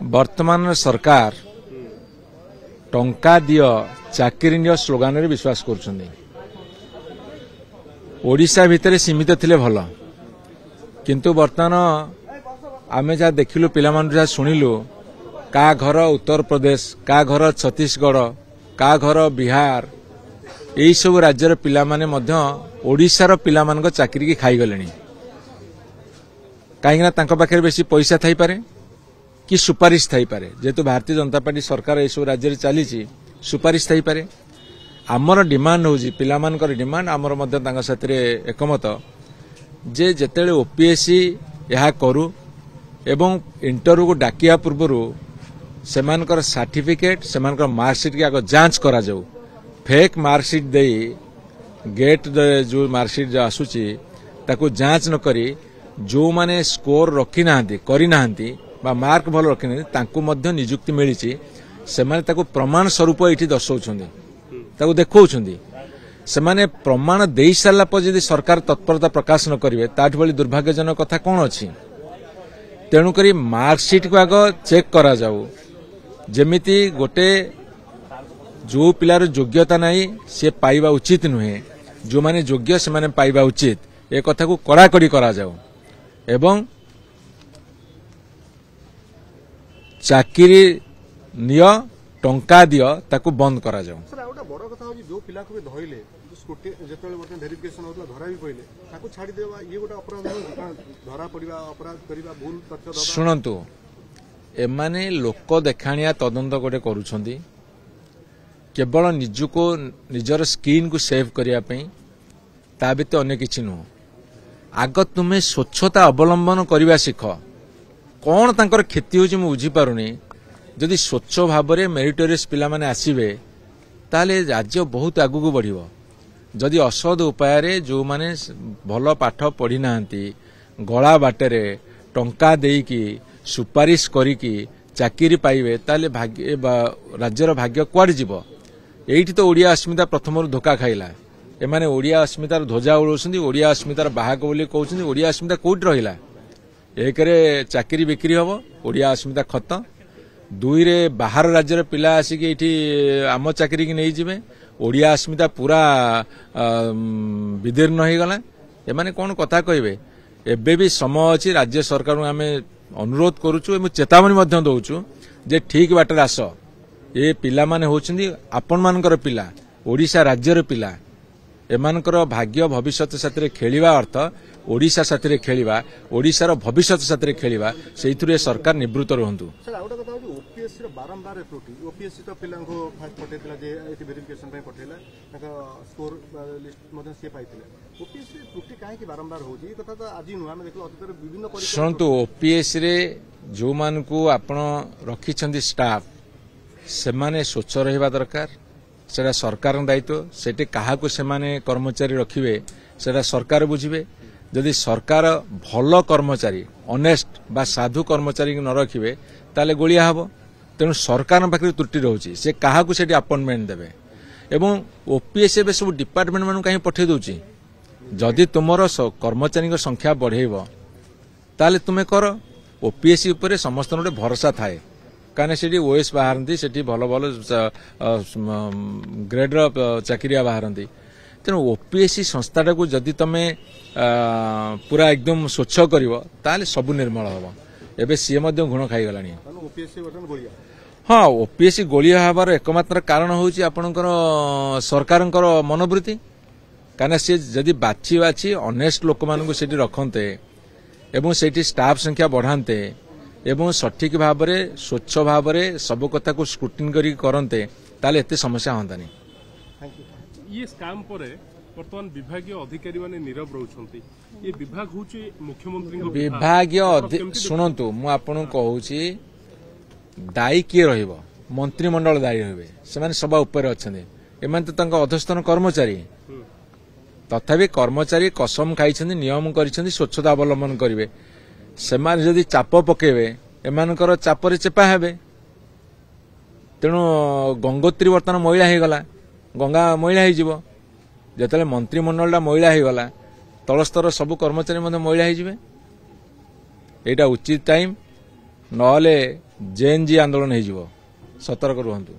वर्तमान सरकार टंका दियो चाकरी नियो स्लोगान रे विश्वास करुछन्ती। ओडिशा भितर सीमित थिले भल किंतु वर्तमान आमे जा देखिलु पिला मान जा सुनिलु का घर उत्तर प्रदेश का घर छत्तीसगढ़ का घर बिहार यही सब राज्यर पिला माने मध्य ओडिशार पिला मान को चाकरी की खाई गलेनी। कहीं तांको पाखे बेसी पैसा थाई पारे कि सुपारिश थाई पारे जेतु भारतीय जनता पार्टी सरकार यह सब राज्य चली सुपारिश थाई पारे। आमर डिमांड होजी पिला मानकर डिमांड आमर मध्य तांका साथरे एकमत जे जेतेले ओपीएससी यहा करू एवं इंटरव्यू को डाकिया पूर्वरु सेमानकर सर्टिफिकेट सेमानकर मार्कशीट के आगे जांच करा जाऊ। फेक मार्कशीट दे गेट जो मार्कशीट जो आसुची ताको जांच न करी जो माने स्कोर रखी नाहंती करी नाहंती बा मार्क भल रखी नाहंती तांको मध्य नियुक्ति मिलिची सेमाने ताको प्रमाण स्वरूप एठी दर्शाउछन्ती ताको देखौछन्ती। सेमाने प्रमाण देई सारला पर यदि सरकार तत्परता प्रकाश न करिवे ताठ बली दुर्भाग्यजनक कथा कोन अछि। तेणु करी मार्कशीट को आगे चेक करा जाऊ जेमिति गोटे जो पिलार योग्यता नहीं से पाइबा उचित नुहे जो माने योग्य से माने पाइबा उचित ए कथा को कड़ाकड़ी करा जाऊ एवं चाकरी नियो टंका दियो ताको बंद करा जाऊ। सर आउटा बड़ कथा हो जो पिला को धइले स्कूटी जेतले वर्तमान वेरिफिकेशन होतला धरा भी पहिले ताको छाडी देबा ये गोटा अपराध हो धरा पड़िबा अपराध करिबा भूल तथ्य दबा। सुनंतु एमाने लोक देखाणिया तदंत गोटे करूछंती केवल निजुको निजर स्किन को सेव करिया पई ता बित अन्य किछि नु। आग तुमे स्वच्छता अवलंबन करिबा सिख कौन तांकर क्षति होची मु बुझी पारुनी। जदि स्वच्छ भाव में मेरिटोरियस पिला माने आसीबे ताले राज्य बहुत आगु को बढ़िबो। जदि असद उपाय रे जो माने भल पाठ पढ़ी नाहंती गला बाटेरे टंका देकी सुपारिश करिकी चाकरी पाइबे ताले भाग्य राज्यर भाग्य कुआड जीवो। एठी तो ओडिया अस्मिता प्रथम धोखा खाइला एमाने ओडिया अस्मितार ध्वजा उड़ौछन्ती ओडिया अस्मितार बाहक बोली कहउछन्ती ओडिया अस्मिता कोट रहिला। एक रे चाकरी बिक्री हबो ओडिया अस्मिता खत्म दुई रे बाहर राज्यर पिला आसिक एठी आम चाकरी की नहीं जिबे ओडिया अस्मिता पूरा विदीर्ण हो गला। एमाने कोन कथा कहबे एबे भी समय अछि राज्य सरकार आमे अनुरोध करूछु एवं चेतावनी मध्य दउछु जे ठीक बाटर आस ए पिला माने होछन्ती आपन मानकर पिला ओडिशा राज्यर पिला एमानकर भाग्य भविष्य साथरे खेलिबा अर्थ ओडिशा साथरे खेलिबा ओडिशार भविष्य साथरे खेलिबा सेइथुरे सरकार निवृत्त रहंतु। सर आउटा कथा हो ओपीएससी रो बारंबार त्रुटि ओपीएससी तो पिला को फास्ट पठेतला जे एटी वेरिफिकेशन पे पठेला ताका स्कोर लिस्ट मधे से पाइथिले ओपीएससी त्रुटि काहे कि बारंबार होजी कथा तो आज नु हम देखलो अतीतर विभिन्न परीक्षा सुनतु ओपीएससी रे जो मान को आपण रखिछन्ती स्टाफ से माने स्वच्छ रहिबा दरकार सेटा सरकार दायित्व सेटे काहाकू से माने कर्मचारी रखिबे सेटा सरकार बुझिबे। जदि सरकार भल कर्मचारी ऑनेस्ट बा साधु कर्मचारी न रखिबे ताले गोलिया हबो। तेणु सरकार पाखरे त्रुटि रहउची से काहाकू सेठी अपॉइंटमेंट देबे एवं ओपीएससी बे सब डिपार्टमेंट मानु काहे पठे दउची। जदि तुमरो कर्मचारी संख्या बढ़ेइबो ताले तुमे कर ओपीएससी ऊपर समस्त गोटे भरोसा थाए कहीं से ओएस बाहरती से भल भल ग्रेड्र चाकरिया बाहरती। तेणु ओपीएससी संस्थाटा को जदि तुम पूरा एकदम स्वच्छ कर सबू निर्मल हम एवं सी गुण खाईगला। हाँ ओपीएससी गोलिया हबार एकमात्र कारण हूँ आपणकर सरकार मनोवृत्ति कहीं सी जदि बाछी बाछी ऑनेस्ट लोक मानू से रखते एवं से स्टाफ संख्या बढ़ाते एवं सठिक भाव में स्वच्छ भाव में सब कथा को स्क्रूटिन करते ताले एते समस्या होंतानी। ये स्कैम परे वर्तमान विभागीय अधिकारी माने नीरव रहउछन्ती ये विभाग होची मुख्यमंत्री विभागीय सुनंतु मु आपन कहूची दायी किए रहिबो मंत्रिमंडल दायी रहिबे से माने सभा ऊपर अछन्ते एमान तो तांका अधस्थन कर्मचारी तथापि कर्मचारी कसम खाई नियम कर स्वच्छता अवलंबन करेंगे से जदि चाप पकेबे एमानकर चापरे चेपा हेबे तेणु गंगोत्री बर्तमान महिला हो गला गंगा महिला हो जिते मंत्रिमंडलटा महिला हो गला तलस्तर सब कर्मचारी महिला हो यहाँ उचित टाइम नले जेएनजी आंदोलन हो सतर्क रुहतु।